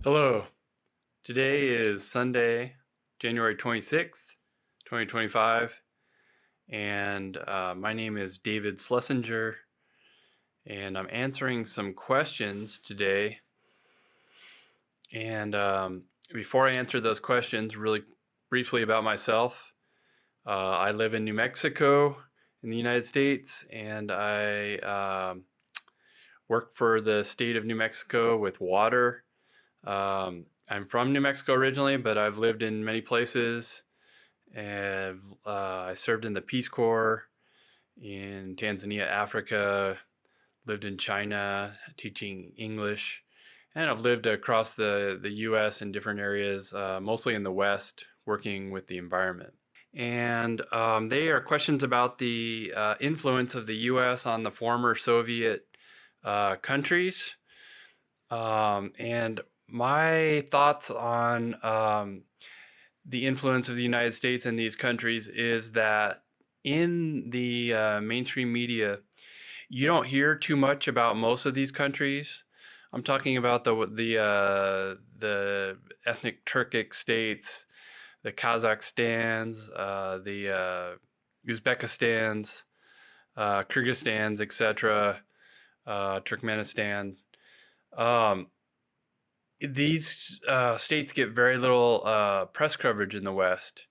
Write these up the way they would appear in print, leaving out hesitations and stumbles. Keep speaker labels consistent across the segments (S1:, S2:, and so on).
S1: Hello. Today is Sunday, January 26th, 2025, and my name is David Schlessinger, and I'm answering some questions today. And before I answer those questions, really briefly about myself, I live in New Mexico in the United States, and I work for the state of New Mexico with water. I'm from New Mexico originally, but I've lived in many places. And I served in the Peace Corps in Tanzania, Africa, lived in China teaching English, and I've lived across the US in different areas, mostly in the West, working with the environment. And they are questions about the influence of the US on the former Soviet countries. And my thoughts on the influence of the United States in these countries is that in the mainstream media, you don't hear too much about most of these countries. I'm talking about the ethnic Turkic states, the Kazakhstans, the Uzbekistans, Kyrgyzstans, etc., Turkmenistan. Um, these states get very little press coverage in the West.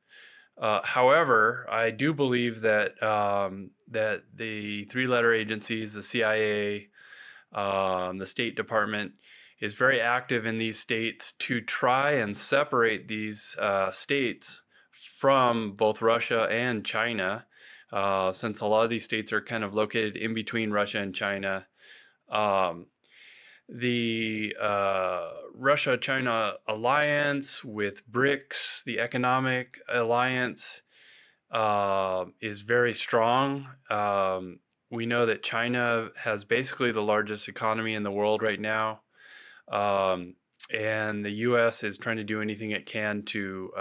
S1: However, I do believe that that the three-letter agencies, the CIA, the State Department, is very active in these states to try and separate these states from both Russia and China, since a lot of these states are kind of located in between Russia and China. Um, the Russia-China alliance with BRICS, the economic alliance, is very strong. We know that China has basically the largest economy in the world right now, um, and the U.S. is trying to do anything it can to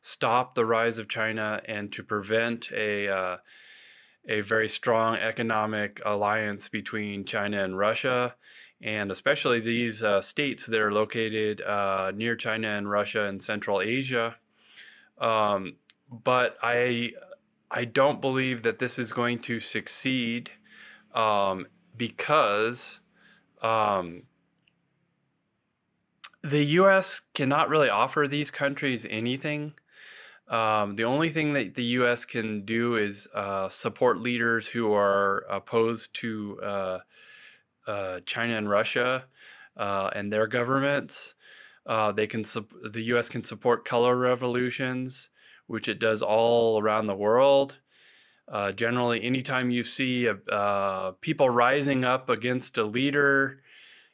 S1: stop the rise of China and to prevent a very strong economic alliance between China and Russia, and especially these states that are located near China and Russia in Central Asia. But I don't believe that this is going to succeed, because um, the U.S. cannot really offer these countries anything. The only thing that the U.S. can do is support leaders who are opposed to China and Russia and their governments. The U.S. can support color revolutions, which it does all around the world. Generally, anytime you see people rising up against a leader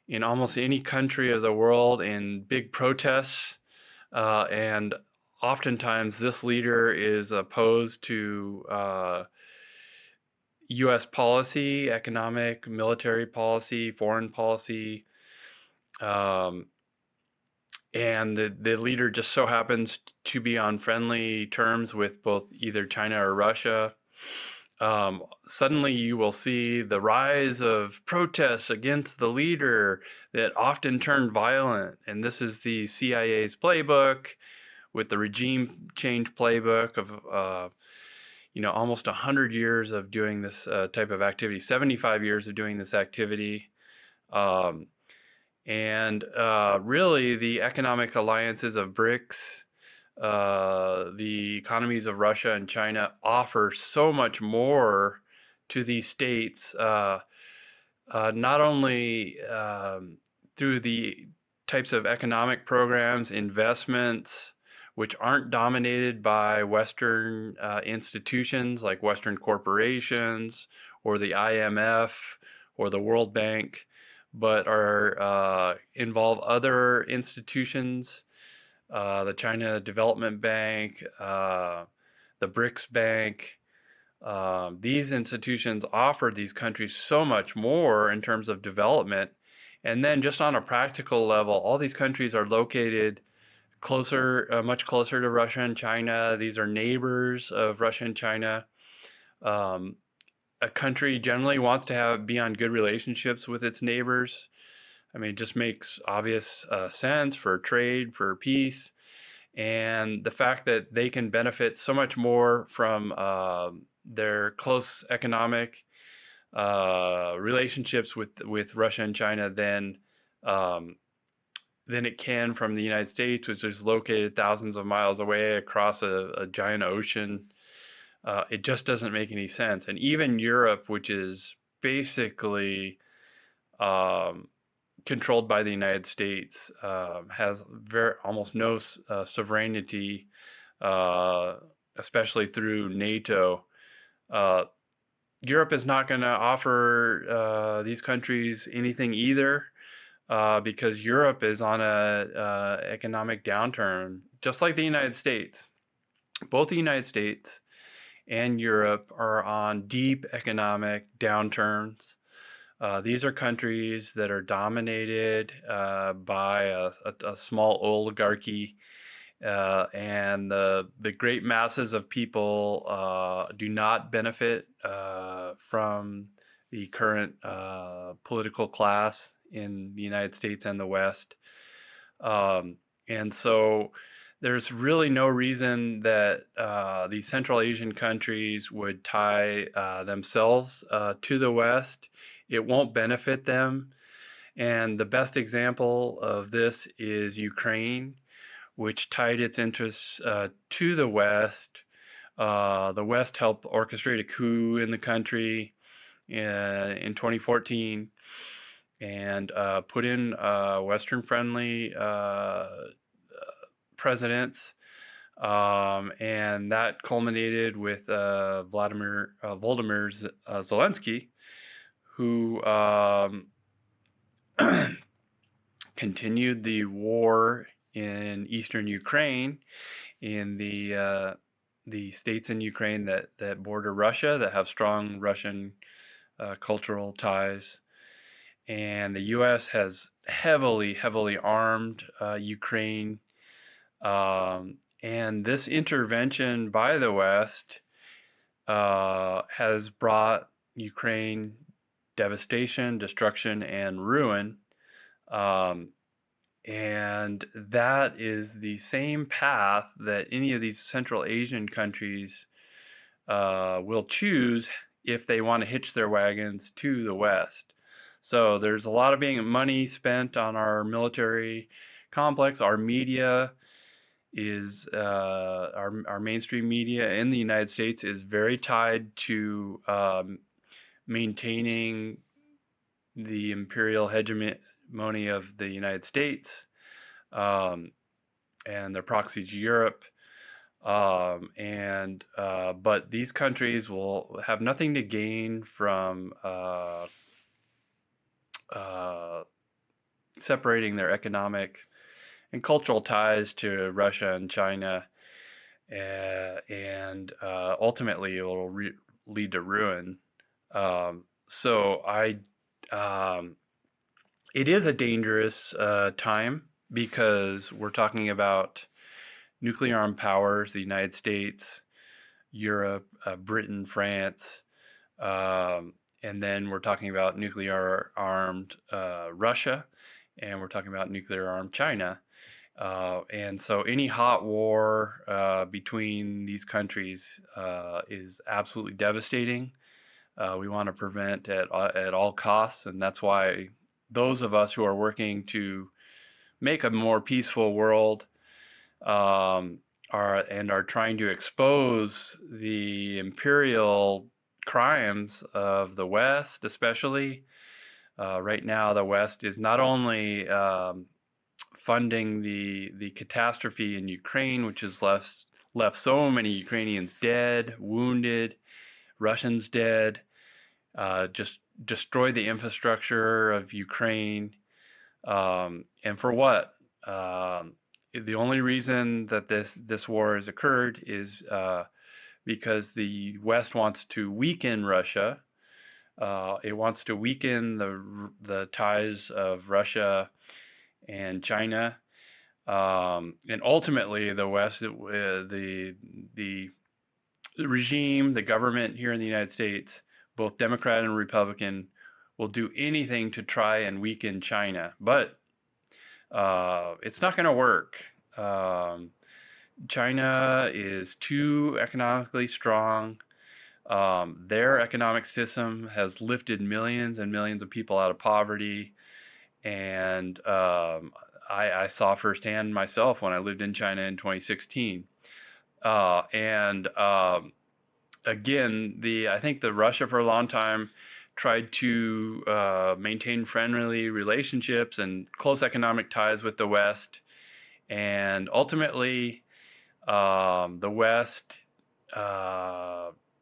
S1: in almost any country of the world in big protests, and oftentimes this leader is opposed to U.S. policy, economic, military policy, foreign policy, um, and the leader just so happens to be on friendly terms with both either China or Russia. Suddenly you will see the rise of protests against the leader that often turn violent. And this is the CIA's playbook with the regime change playbook of almost 100 years of doing this type of activity, 75 years of doing this activity. And really, the economic alliances of BRICS, the economies of Russia and China offer so much more to these states, not only through the types of economic programs, investments, which aren't dominated by Western institutions like Western corporations or the IMF or the World Bank, but are involve other institutions, the China Development Bank, the BRICS Bank. These institutions offer these countries so much more in terms of development. And then just on a practical level, all these countries are located closer, much closer to Russia and China. These are neighbors of Russia and China. A country generally wants to be on good relationships with its neighbors. I mean, it just makes obvious sense for trade, for peace, and the fact that they can benefit so much more from their close economic relationships with Russia and China um, than it can from the United States, which is located thousands of miles away across a giant ocean. It just doesn't make any sense. And even Europe, which is basically um, controlled by the United States, has almost no sovereignty, uh, especially through NATO. Uh, Europe is not going to offer these countries anything either, because Europe is on a economic downturn, just like the United States. Both the United States and Europe are on deep economic downturns. These are countries that are dominated by a small oligarchy, and the great masses of people do not benefit from the current political class in the United States and the West. And so there's really no reason that these Central Asian countries would tie themselves to the West. It won't benefit them. And the best example of this is Ukraine, which tied its interests to the West. The West helped orchestrate a coup in the country in 2014 and put in Western-friendly presidents, and that culminated with Volodymyr Zelensky, who continued the war in eastern Ukraine, in the states in Ukraine that border Russia, that have strong Russian cultural ties. And the U.S. has heavily armed Ukraine. And this intervention by the West has brought Ukraine devastation, destruction, and ruin. And that is the same path that any of these Central Asian countries will choose if they want to hitch their wagons to the West. So there's a lot of money spent on our military complex. Our media is our mainstream media in the United States is very tied to maintaining the imperial hegemony of the United States, and their proxies to Europe. But these countries will have nothing to gain from separating their economic and cultural ties to Russia and China, and ultimately it will lead to ruin. It is a dangerous time, because we're talking about nuclear armed powers, the United States, Europe, Britain, France, and then we're talking about nuclear armed Russia, and we're talking about nuclear armed China. And so any hot war between these countries is absolutely devastating. We want to prevent at all costs, and that's why those of us who are working to make a more peaceful world are trying to expose the imperial crimes of the West, especially. Right now, the West is not only funding the catastrophe in Ukraine, which has left so many Ukrainians dead, wounded, Russians dead, just destroyed the infrastructure of Ukraine, and for what? The only reason that this war has occurred is because the West wants to weaken Russia. It wants to weaken the ties of Russia and China, and ultimately the West, the regime, the government here in the United States, both Democrat and Republican, will do anything to try and weaken China, but it's not going to work. China is too economically strong. Their economic system has lifted millions and millions of people out of poverty. And I saw firsthand myself when I lived in China in 2016. And again, I think the Russia for a long time tried to maintain friendly relationships and close economic ties with the West. And ultimately, the West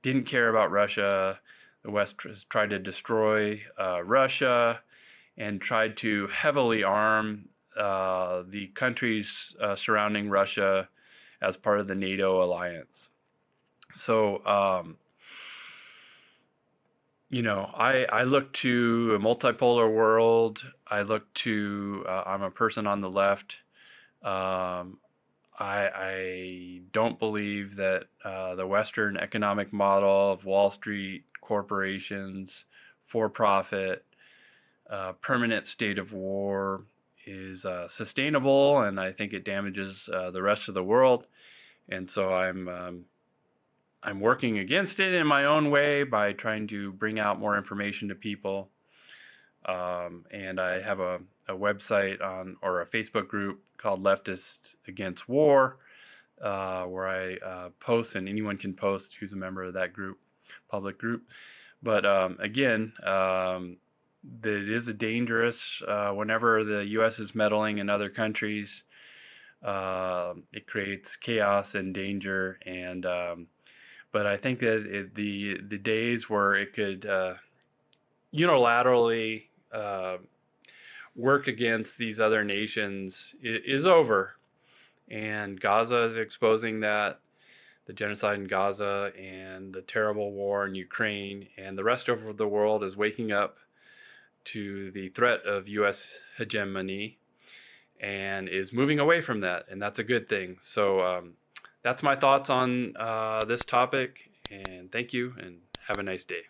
S1: didn't care about Russia. The West tried to destroy Russia and tried to heavily arm the countries surrounding Russia as part of the NATO alliance. So, I look to a multipolar world. I look to, I'm a person on the left. I don't believe that the Western economic model of Wall Street, corporations, for-profit, permanent state of war is sustainable, and I think it damages the rest of the world. And so I'm working against it in my own way by trying to bring out more information to people. And I have a website or a Facebook group called Leftists Against War, where I post, and anyone can post who's a member of that group, public group. But again, it is a dangerous, whenever the U.S. is meddling in other countries, it creates chaos and danger. And but I think that the days where it could unilaterally work against these other nations is over. And Gaza is exposing that, the genocide in Gaza and the terrible war in Ukraine, and the rest of the world is waking up to the threat of U.S. hegemony and is moving away from that, and that's a good thing. So that's my thoughts on this topic, and thank you, and have a nice day.